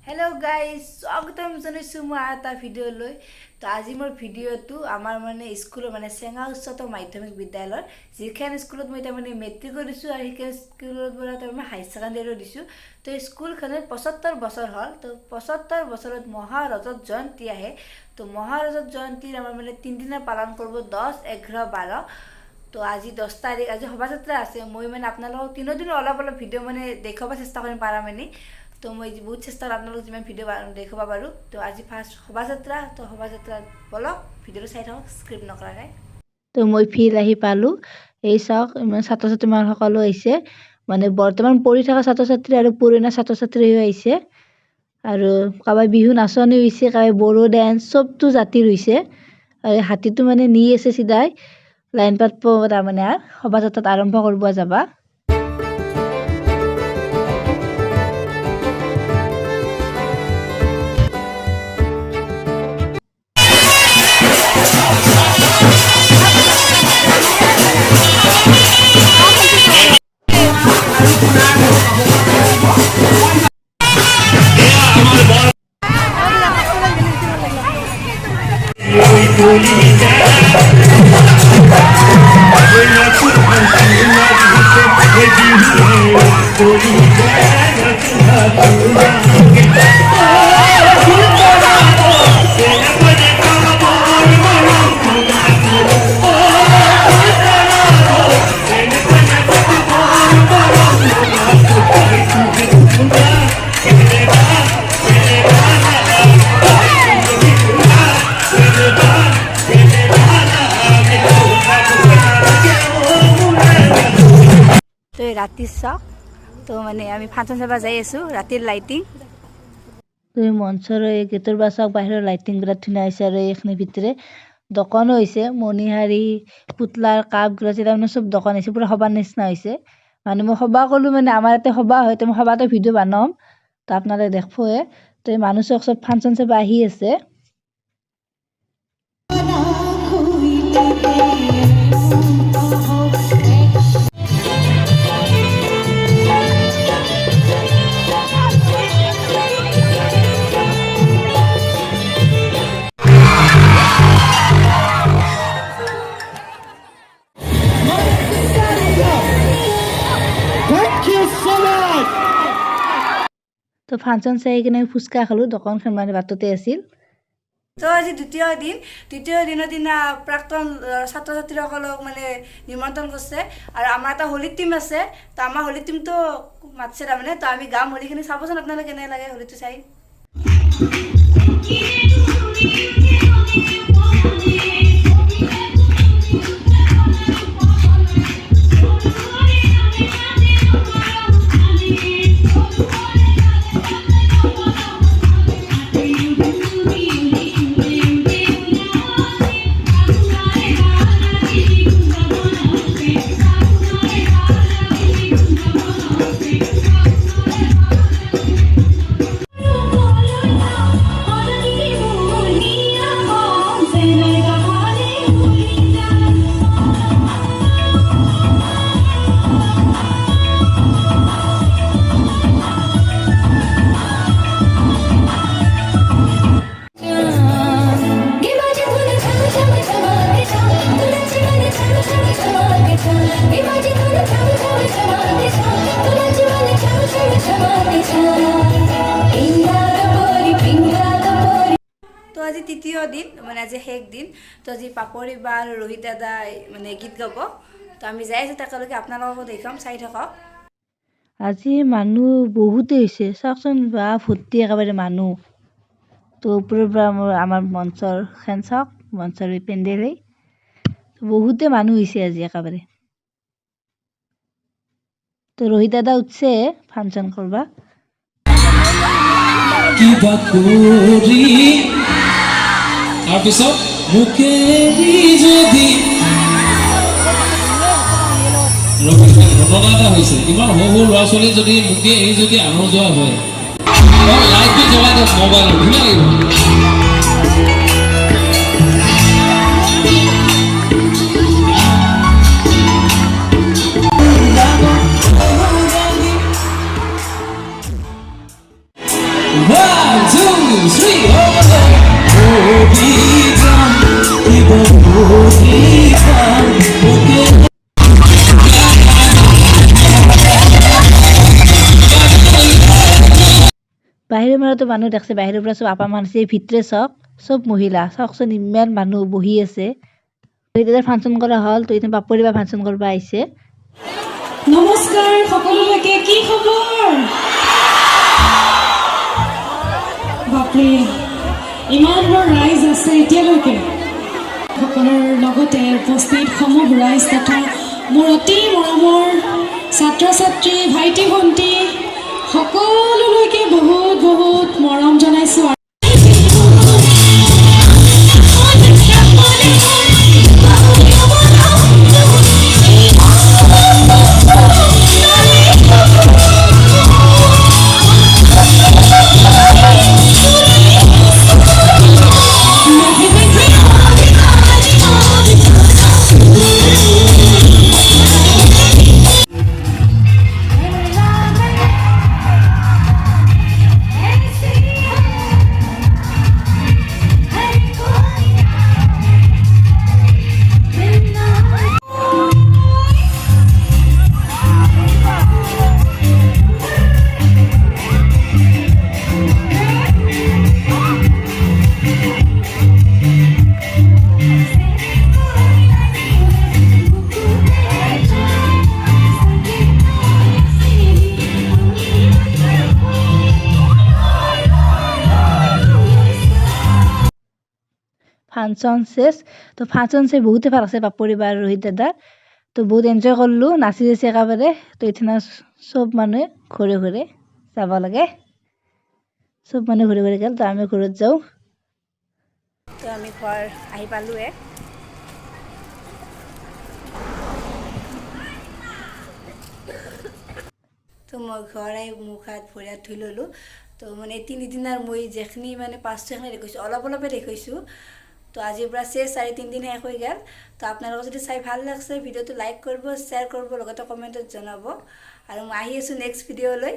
hello guys स्वागतम जनाइछु म এটা ভিডিও লৈ তো আজি মোৰ ভিডিওটো আমাৰ মানে স্কুলৰ মানে চেঙা উচ্চতৰ মাধ্যমিক বিদ্যালয়ৰ যিখন স্কুলত মই মানে মেট্ৰিক কৰিছো আৰু সেই স্কুলত পৰা মই হাই সেকেন্ডাৰীও দিছো তো স্কুলখনৰ 75 বছৰ হ'ল তো 75 বছৰত মহাৰজত জয়ন্তী আহে তো মহাৰজত জয়ন্তীৰ আমাৰ মানে 3 দিনা পালন কৰিব 10 11 12 তো আজি 10 তাৰিখ আজি শোভাযাত্ৰা আছে মই মানে আপোনালোকক 3 দিন অলপ ভিডিও মানে দেখাব চেষ্টা কৰিম পাৰা মানে तो मैं बहुत चेष्टा आपलोग जिमान भिडिओ देखा पारूँ तो आज फार्स्ट शोभाযাত্ৰা तो शोभाযাত্ৰা बोलो भिडिओ चाई थाक स्क्रिप्ट नकराके तो मैं फिर आহি পালো এই চাওক ইমান ছাত্ৰ ছাত্ৰী মান সকলো আহিছে মানে বৰ্তমান পঢ়ি থকা ছাত্ৰ ছাত্ৰী আৰু পুৰণা ছাত্ৰ ছাত্ৰীও আহিছে আৰু কাবাই বিহু নাচনি হৈছে কাবাই বড়ো ডান্স সবটো জাতিৰ হৈছে আৰু হাতীটো মানে নি আছে সিধাই লাইন পাত তাৰ মানে শোভাযাত্ৰাত আৰম্ভ কৰিব যাবা रातिर चक तो माने आमी फांसन चाबा जाई आसु रातिर लाइटिंग तो मঞ্চৰ এই গেটৰ বাছক বাহিৰৰ লাইটিং গুলা থুনা আছে আৰু এইখনি ভিতৰে দোকানো হৈছে মণিহাৰী পুতলাৰ কাপ গুলা মানে সব দোকান আছে পুৰা সবাৰ নিচিনা হৈছে মানে মই সভা কলো মানে আমাৰ ইয়াতে সভা হয় তো মই সভাতে ভিডিও বানাম তো আপোনালোকে দেখবয়ে তো মানুহ সব ফাংচন চাবা আহি আছে তো ফাংচন চাই কিনে ফুচকা খালো দোকানখন মানে বাটতে আছিল তো আজি দ্বিতীয় দিনৰ দিনা প্ৰাক্তন ছাত্ৰ ছাত্ৰীসকলক মানে নিমন্ত্ৰণ কৰিছে আৰু আমাৰ এটা হোলী টিম আছে তো আমাৰ হোলী টিমটো মাতছে তাৰমানে তো আমি গাম হোলীখিনি চাবচোন আপোনালোকে কেনে লাগে হোলীটো চাই তো আজি তৃতীয় দিন মানে আজি শেষ দিন তো আজি পাপৰি বা ৰোহিত দাদা মানে গীত গাব তো আমি যাই আছো তাকলৈকে আপোনালোককো দেখাম চাই থাকক আজি মানুহ বহুতে হৈছে চাওকচোন বা ভৰ্তি একেবাৰে মানুহ তো ওপৰৰ পৰা আমাৰ মঞ্চৰ খান চাওক মঞ্চৰ পেণ্ডেলে বহুতে মানুহ হৈছে আজি একেবাৰে তো ৰোহিত দাদা উঠছে ফাংচন কৰবা কিবা কৰি তাৰপিছত মুখেৰি যদি ঘটনা এটা হৈছে ইমান সৰু ল'ৰা ছোৱালী যদি মুখে এৰি যদি আনো যোৱা হয় লাইটটো জ্বলাই দিয়ক মোবাইলত ধুনীয়া লাগিব One, two, three, বাহিৰৰ মেলাতো মানুহ দেখছে বাহিৰৰ পৰা চব আপা মান আছে ভিতৰে চব মহিলা চাওকচোন ইমান মানুহ বহি আছে এতিয়া ফাংচন কৰা হল তো এতিয়া বাপৰি বা ফাংচন কৰিব আহিছে নমস্কাৰ সকলোকে কি খবৰ বাপৰে ইমানবোৰ ৰাইজ আছে এতিয়ালৈকে সকলৰ লগতে উপস্থিত সমূহ ৰাইজ তথা মোৰ অতি মৰমৰ ছাত্ৰ ছাত্ৰী ভাইটি ভণ্টি সকলোলৈকে বহুত বহুত মৰম জনাইছোঁ ফাংচন শেষ তো ফাংচন চাই বহুতে ভাল আছে বাপৰি বা ৰোহিত দাদা তো বহুত এনজয় কৰিলোঁ নাচি যাইছে একেবাৰে তো এতিয়া চব মানুহে ঘৰে ঘৰে যাব লাগে চব মানুহে ঘৰে ঘৰে গ'ল তো আমি ঘৰত যাওঁ তো আমি ঘৰ আহি পালোঁৱে তো মই ঘৰ আহি মুখ হাত ভৰি হাত ধুই ল'লোঁ তো মানে তিনিদিনৰ মই যেইখিনি মানে পাঁচটো এখিনি দেখুৱাইছোঁ অলপে দেখুৱাইছোঁ তো আজিৰ পৰা 4-3 দিন শেষ হৈ গ'ল তো আপোনালোকে যদি চাই ভাল লাগছে ভিডিঅ'টো লাইক কৰিব শ্বেয়াৰ কৰিব লগতে কমেণ্টত জনাব আৰু মই আহি আছোঁ নেক্সট ভিডিঅ'লৈ